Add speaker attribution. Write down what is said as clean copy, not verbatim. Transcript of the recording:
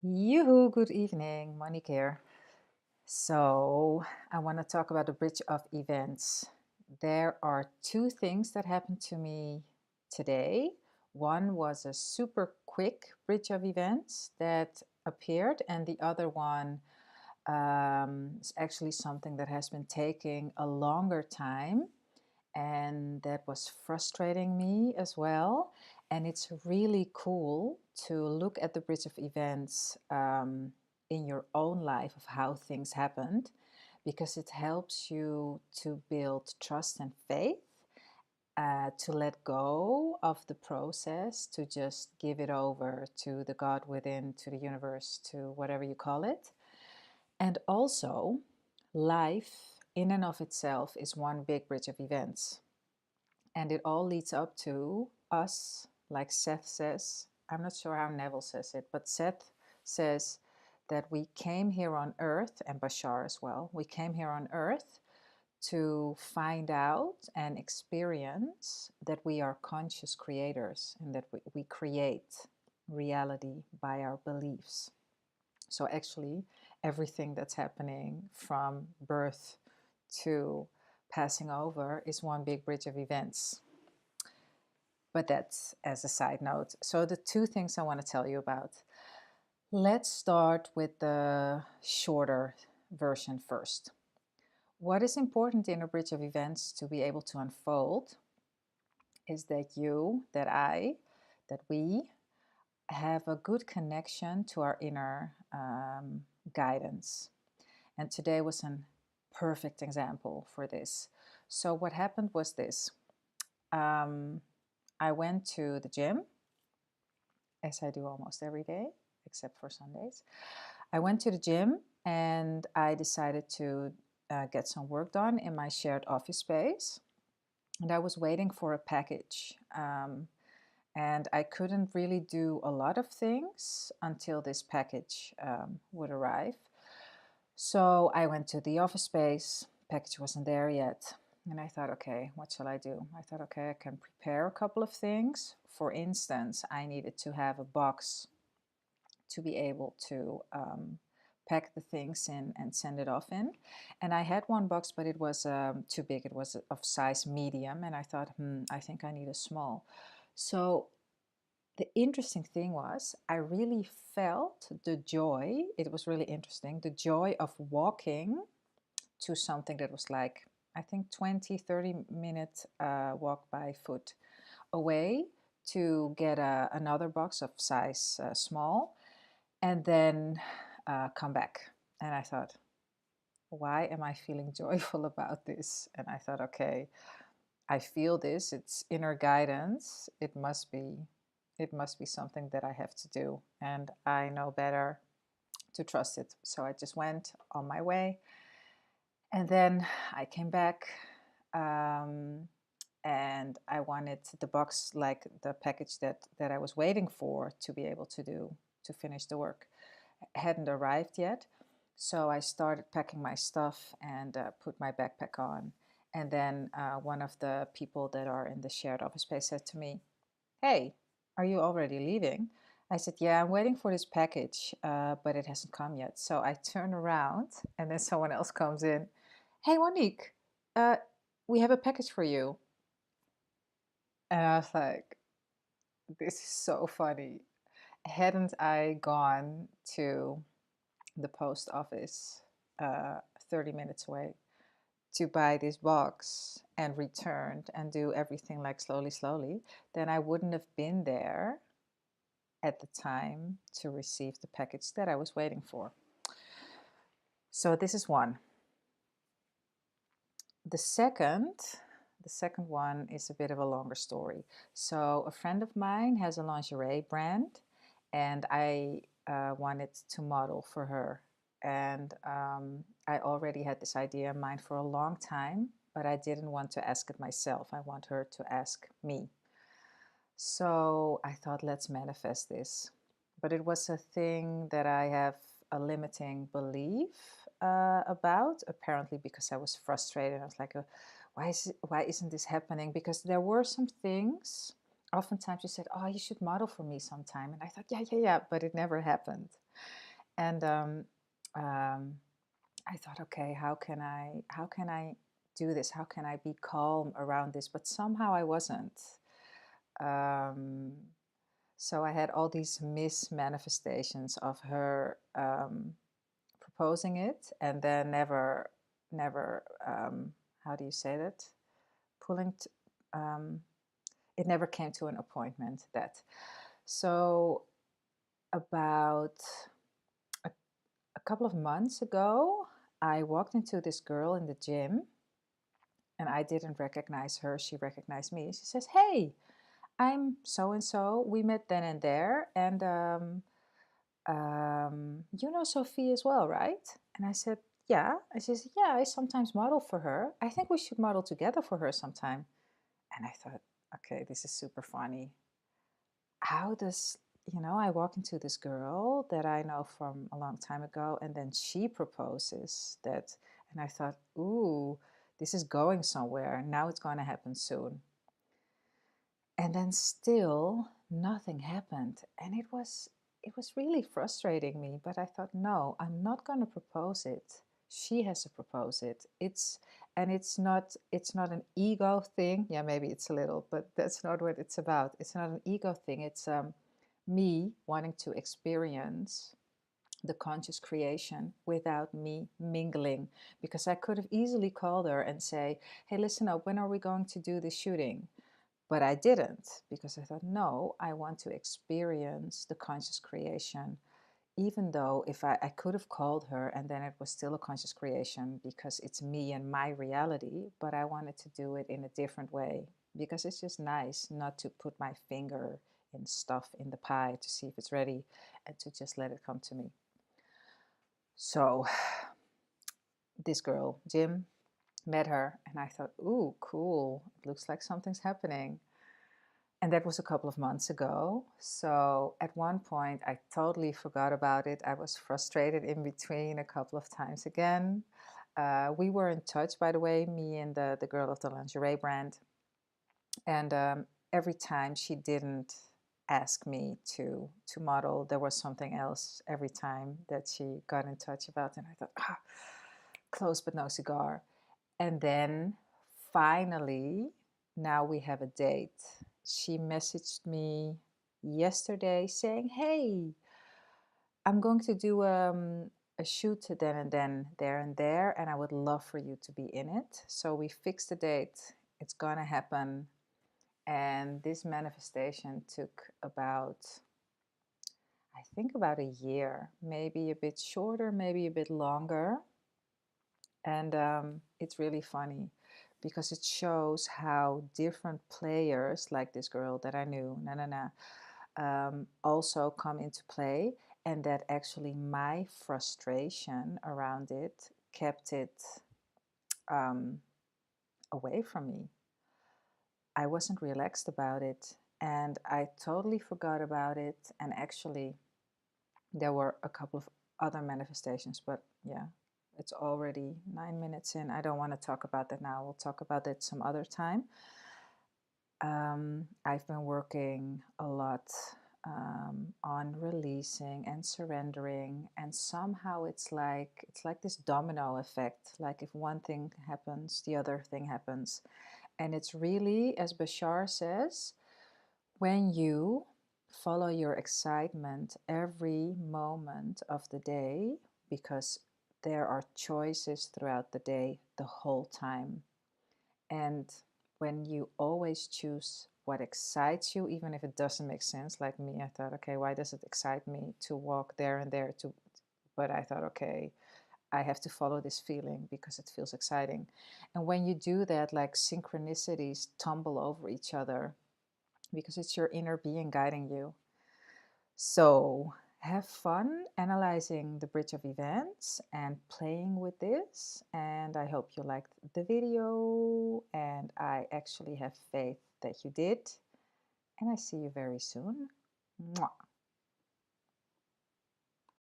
Speaker 1: Yoo-hoo, good evening, Monique here. So, I want to talk about the bridge of events. There are two things that happened to me today. One was a super quick bridge of events that appeared, and the other one is actually something that has been taking a longer time, and that was frustrating me as well. And it's really cool to look at the bridge of events in your own life of how things happened, because it helps you to build trust and faith, to let go of the process, to just give it over to the God within, to the universe, to whatever you call it. And also, life in and of itself is one big bridge of events. And it all leads up to us, like Seth says. I'm not sure how Neville says it, but Seth says that we came here on earth, and Bashar as well, we came here on earth to find out and experience that we are conscious creators and that we create reality by our beliefs. So actually, everything that's happening from birth to passing over is one big bridge of events. But that's as a side note. So the two things I want to tell you about. Let's start with the shorter version first. What is important in a bridge of events to be able to unfold is that that we have a good connection to our inner guidance. And today was a perfect example for this. So what happened was this. I went to the gym, as I do almost every day, except for Sundays. I went to the gym and I decided to get some work done in my shared office space. And I was waiting for a package. And I couldn't really do a lot of things until this package would arrive. So I went to the office space, package wasn't there yet. And I thought, okay, what shall I do? I thought, okay, I can prepare a couple of things. For instance, I needed to have a box to be able to pack the things in and send it off in. And I had one box, but it was too big. It was of size medium. And I thought, I think I need a small. So the interesting thing was I really felt the joy. It was really interesting. The joy of walking to something that was like, I think 20-30 minute walk by foot away to get another box of size small and then come back. And I thought, why am I feeling joyful about this? And I thought, okay, I feel this, it's inner guidance. It must be something that I have to do, and I know better to trust it. So I just went on my way, and then I came back, and I wanted the box, like the package that I was waiting for to be able to finish the work, hadn't arrived yet. So I started packing my stuff and put my backpack on. And then one of the people that are in the shared office space said to me, "Hey, are you already leaving?" I said, "Yeah, I'm waiting for this package, but it hasn't come yet." So I turn around and then someone else comes in. "Hey, Monique, uh, we have a package for you." And I was like, this is so funny. Hadn't I gone to the post office 30 minutes away to buy this box and returned and do everything like slowly, then I wouldn't have been there at the time to receive the package that I was waiting for. So this is one. The second one is a bit of a longer story. So a friend of mine has a lingerie brand, and I wanted to model for her. And I already had this idea in mind for a long time, but I didn't want to ask it myself. I want her to ask me. So I thought, let's manifest this. But it was a thing that I have a limiting belief about, apparently because I was frustrated. I was like, why isn't this happening? Because there were some things. Oftentimes you said, oh, you should model for me sometime. And I thought, yeah, but it never happened. And I thought, okay, how can I do this? How can I be calm around this? But somehow I wasn't. Um, so I had all these mismanifestations of her proposing it, and then never, how do you say that? Pulling, it never came to an appointment. That. So about a couple of months ago, I walked into this girl in the gym, and I didn't recognize her. She recognized me. She says, "Hey, I'm so and so. We met then and there, and you know Sophie as well, right?" And I said, "Yeah." And she said, "Yeah, I sometimes model for her. I think we should model together for her sometime." And I thought, okay, this is super funny. How does, I walk into this girl that I know from a long time ago, and then she proposes that. And I thought, ooh, this is going somewhere. Now it's going to happen soon. And then still nothing happened. And it was really frustrating me, but I thought, no, I'm not going to propose it. She has to propose it. It's not an ego thing. Yeah, maybe it's a little, but that's not what it's about. It's not an ego thing. It's me wanting to experience the conscious creation without me mingling, because I could have easily called her and say, "Hey, listen up, when are we going to do the shooting?" But I didn't, because I thought, no, I want to experience the conscious creation. Even though if I could have called her and then it was still a conscious creation because it's me and my reality, but I wanted to do it in a different way, because it's just nice not to put my finger in stuff in the pie to see if it's ready, and to just let it come to me. So this girl, Jim, met her, and I thought, ooh, cool. It looks like something's happening. And that was a couple of months ago. So at one point, I totally forgot about it. I was frustrated in between a couple of times again. We were in touch, by the way, me and the girl of the lingerie brand. And every time she didn't ask me to model, there was something else every time that she got in touch about. And I thought, close but no cigar. And then finally, now we have a date. She messaged me yesterday saying, "Hey, I'm going to do a shoot then and then, there and there, and I would love for you to be in it." So we fixed the date. It's going to happen. And this manifestation took about, I think, about a year, maybe a bit shorter, maybe a bit longer. And it's really funny because it shows how different players, like this girl that I knew, also come into play, and that actually my frustration around it kept it um, away from me. I wasn't relaxed about it, and I totally forgot about it. And actually, there were a couple of other manifestations, but yeah, it's already 9 minutes in. I don't want to talk about that now. We'll talk about that some other time. I've been working a lot on releasing and surrendering, and somehow it's like this domino effect. Like if one thing happens, the other thing happens, and it's really, as Bashar says, when you follow your excitement every moment of the day, because there are choices throughout the day the whole time. And when you always choose what excites you, even if it doesn't make sense, like me, I thought, okay, why does it excite me to walk there and there? But I thought, okay, I have to follow this feeling because it feels exciting. And when you do that, like synchronicities tumble over each other because it's your inner being guiding you. So have fun analyzing the bridge of events and playing with this. And I hope you liked the video, and I actually have faith that you did. And I see you very soon. Mwah.